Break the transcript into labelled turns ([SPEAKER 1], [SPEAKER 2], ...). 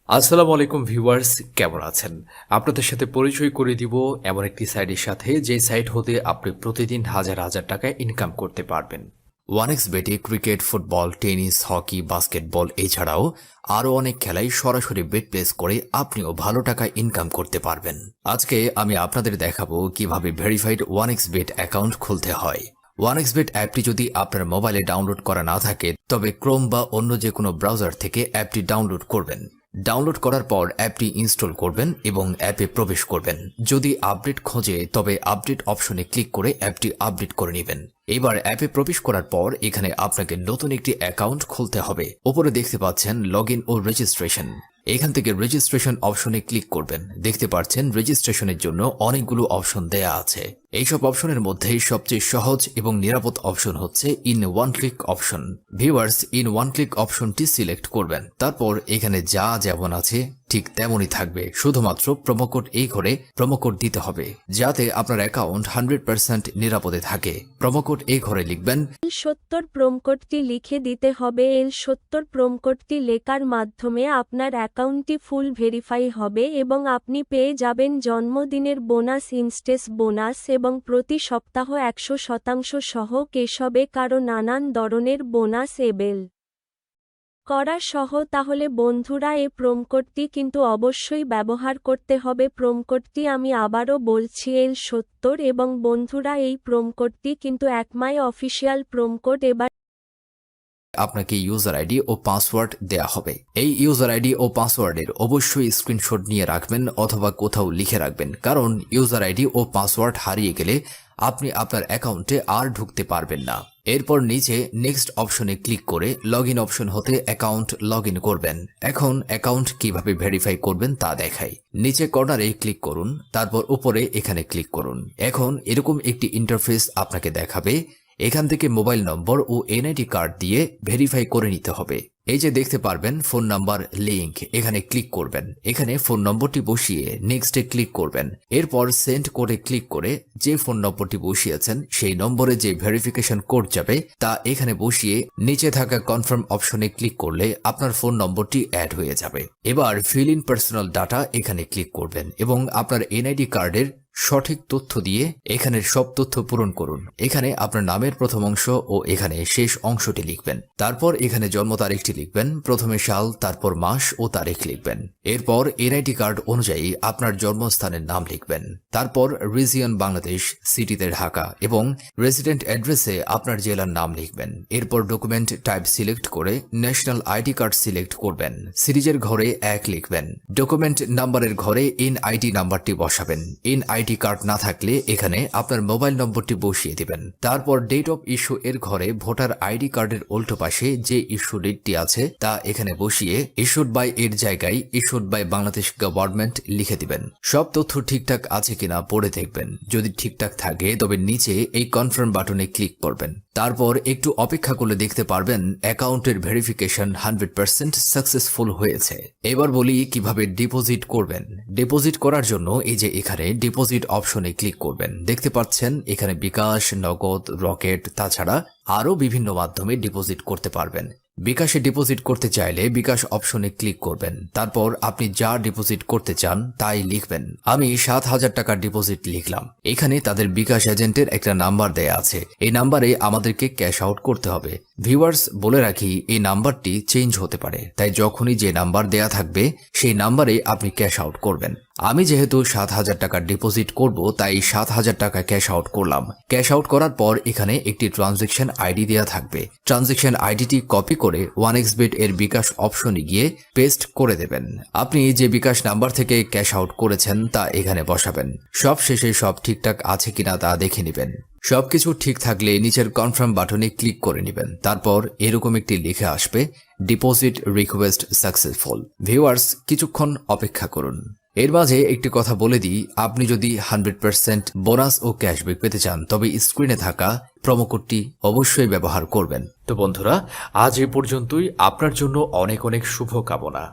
[SPEAKER 1] আসসালামু আলাইকুম ভিউয়ার্স, কেমন আছেন? আপনাদের সাথে পরিচয় করে দিব এমন একটি সাইটের সাথে, যে সাইট হতে আপনি প্রতিদিন হাজার হাজার টাকা ইনকাম করতে পারবেন। ওয়ানএক্স বেটে cricket, football, tennis, hockey, basketball এছাড়াও আরও অনেক খেলায় সরাসরি বেট প্লেস করে আপনিও ভালো টাকা ইনকাম করতে পারবেন। আজকে আমি আপনাদের দেখাবো কিভাবে ভেরিফাইড ওয়ানএক্স বেট অ্যাকাউন্ট খুলতে হয়। ওয়ানএক্স বেট অ্যাপটি যদি আপনার মোবাইলে ডাউনলোড করা না থাকে, তবে ক্রোম বা অন্য যে কোনো ব্রাউজার থেকে অ্যাপটি ডাউনলোড করবেন। ডাউনলোড করার পর অ্যাপটি ইনস্টল করবেন এবং অ্যাপে প্রবেশ করবেন। যদি আপডেট খোঁজে তবে আপডেট অপশনে ক্লিক করে অ্যাপটি আপডেট করে নেবেন। এবার অ্যাপে প্রবেশ করার পর এখানে আপনাকে নতুন একটি অ্যাকাউন্ট খুলতে হবে। উপরে দেখতে পাচ্ছেন লগইন ও রেজিস্ট্রেশন। এখান থেকে রেজিস্ট্রেশন অপশনে ক্লিক করবেন। দেখতে পাচ্ছেন রেজিস্ট্রেশনের জন্য অনেকগুলো অপশন দেয়া আছে। এইসব অপশনের মধ্যে সবচেয়ে সহজ এবং নিরাপদ অপশন হচ্ছে in one click option. Viewers, in one click অপশনটি সিলেক্ট করবেন। তারপর এখানে যা যেমন আছে ঠিক তেমনই থাকবে, শুধুমাত্র প্রোমোকোড এই ঘরে প্রোমোকোড দিতে হবে, যাতে আপনার অ্যাকাউন্ট 100% নিরাপদে থাকে। প্রোমোকোড এই ঘরে লিখবেন
[SPEAKER 2] L70 প্রোমোকোডটি লিখে দিতে হবে। L70 প্রোমোকোডটি লেখার মাধ্যমে আপনার অ্যাকাউন্টটি ফুল ভেরিফাই হবে এবং আপনি পেয়ে যাবেন জন্মদিনের বোনাস, ইনস্টেস বোনাস এবং প্রতি সপ্তাহ 100% সহ কেশবে কারো নানান ধরনের বোনাস এবেল করা সহ। তাহলে বন্ধুরা, এই প্রোমোকোডটি কিন্তু অবশ্যই ব্যবহার করতে হবে। প্রোমোকোডটি আমি আবারও বলছি, L70। এবং বন্ধুরা, এই প্রোমোকোডটি কিন্তু একমাই অফিসিয়াল প্রোমোকোড। এবার
[SPEAKER 1] আপনাকে ইউজার আইডি ও পাসওয়ার্ড দেয়া হবে। এই ইউজার আইডি ও পাসওয়ার্ডের অবশ্যই স্ক্রিনশট নিয়ে রাখবেন অথবা কোথাও লিখে রাখবেন, কারণ ইউজার আইডি ও পাসওয়ার্ড হারিয়ে গেলে আপনি আপনার অ্যাকাউন্টে আর ঢুকতে পারবেন না। এরপর নিচে নেক্সট অপশনে ক্লিক করে লগইন অপশন হতে অ্যাকাউন্ট লগইন করবেন। এখন অ্যাকাউন্ট কিভাবে ভেরিফাই করবেন তা দেখাই। নিচে কর্নারে ক্লিক করুন, তারপর উপরে এখানে ক্লিক করুন। এখন এরকম একটি ইন্টারফেস আপনাকে দেখাবে। এখান থেকে মোবাইল নম্বর ও এনআইডি কার্ড দিয়ে ভেরিফাই করে নিতে হবে। এই যে দেখতে পারবেন ফোন নাম্বার লিংক, এখানে ক্লিক করবেন। এখানে ফোন নম্বরটি বসিয়ে নেক্সটে ক্লিক করবেন। এরপর সেন্ড কোডে ক্লিক করে যে ফোন নম্বরটি বসিয়েছেন সেই নম্বরে যে ভেরিফিকেশন কোড যাবে তা এখানে বসিয়ে নিচে থাকা কনফার্ম অপশনে ক্লিক করলে আপনার ফোন নম্বরটি অ্যাড হয়ে যাবে। এবার ফিল ইন পার্সোনাল ডাটা এখানে ক্লিক করবেন এবং আপনার এনআইডি কার্ডের সঠিক তথ্য দিয়ে এখানের সব তথ্য পূরণ করুন। এখানে আপনার নামের প্রথম অংশ ও এখানে শেষ অংশটি লিখবেন। তারপর এখানে জন্ম তারিখটি লিখবেন, প্রথমে সাল, তারপর মাস ও তারিখ লিখবেন। এরপর এনআইডি কার্ড অনুযায়ী আপনার জন্মস্থানের নাম লিখবেন। তারপর রিজিয়ন বাংলাদেশ, সিটিতে ঢাকা এবং রেসিডেন্ট অ্যাড্রেসে আপনার জেলার নাম লিখবেন। এরপর ডকুমেন্ট টাইপ সিলেক্ট করে ন্যাশনাল আইডি কার্ড সিলেক্ট করবেন। সিরিজের ঘরে 1 লিখবেন। ডকুমেন্ট নাম্বারের ঘরে এনআইডি নাম্বারটি বসাবেন। এনআইডি কার্ড না থাকলে এখানে আপনার মোবাইল নম্বরটি বসিয়ে দিবেন। তারপর ডেট অফ ইস্যু এর ঘরে ভোটার আইডি কার্ডের উল্টো পাশে যে ইস্যু ডেটটি আছে তা এখানে বসিয়ে ইস্যুড বাই এর জায়গায় ইস্যুড বাই বাংলাদেশ গভর্নমেন্ট লিখে দিবেন। সব তথ্য ঠিকঠাক আছে কিনা পড়ে দেখবেন। যদি ঠিকঠাক থাকে তবে নিচে এই কনফার্ম বাটনে ক্লিক করবেন। তারপর একটু অপেক্ষা করলে দেখতে পারবেন অ্যাকাউন্টের ভেরিফিকেশন 100% সাকসেসফুল হয়েছে। এবার বলি কিভাবে ডিপোজিট করবেন। ডিপোজিট করার জন্য এই যে এখানে ডিপোজিট অপশনে ক্লিক করবেন। দেখতে পাচ্ছেন এখানে বিকাশ, নগদ, রকেট, তাছাড়া আরও বিভিন্ন মাধ্যমে ডিপোজিট করতে পারবেন। বিকাশে ডিপোজিট করতে চাইলে বিকাশ অপশনে ক্লিক করবেন। তারপর আপনি যা ডিপোজিট করতে চান তাই লিখবেন। আমি 7,000 টাকা ডিপোজিট লিখলাম। এখানে তাদের বিকাশ এজেন্টের একটা নাম্বার দেয়া আছে। এই নাম্বারে আমাদেরকে ক্যাশ আউট করতে হবে। ভিউয়ার্স, বলে রাখি এই নাম্বারটি চেঞ্জ হতে পারে, তাই যখনই যে নাম্বার দেয়া থাকবে সেই নাম্বারে আপনি ক্যাশ আউট করবেন। আমি যেহেতু 7,000 টাকা ডিপোজিট করব তাই 7,000 টাকা ক্যাশ আউট করলাম। ক্যাশ আউট করার পর এখানে একটি ট্রানজ্যাকশন আইডি দেওয়া থাকবে। ট্রানজ্যাকশন আইডিটি কপি করে ওয়ানএক্সবেট এর বিকাশ অপশনে গিয়ে পেস্ট করে দেবেন। আপনি যে বিকাশ নাম্বার থেকে ক্যাশ আউট করেছেন তা এখানে বসাবেন। সব শেষে সব ঠিকঠাক আছে কিনা তা দেখে নেবেন। সবকিছু ঠিক থাকলে নিচের কনফার্ম বাটনে ক্লিক করে নেবেন। তারপর এরকম একটি লেখা আসবে, ডিপোজিট রিকোয়েস্ট সাকসেসফুল। ভিউয়ার্স, কিছুক্ষণ অপেক্ষা করুন। এর মাঝে একটি কথা বলে দিই, আপনি যদি 100% বোনাস ও ক্যাশব্যাক পেতে চান তবে স্ক্রিনে থাকা প্রোমোকোডটি অবশ্যই ব্যবহার করবেন। তো বন্ধুরা, আজ এ পর্যন্তই। আপনার জন্য অনেক অনেক শুভকামনা।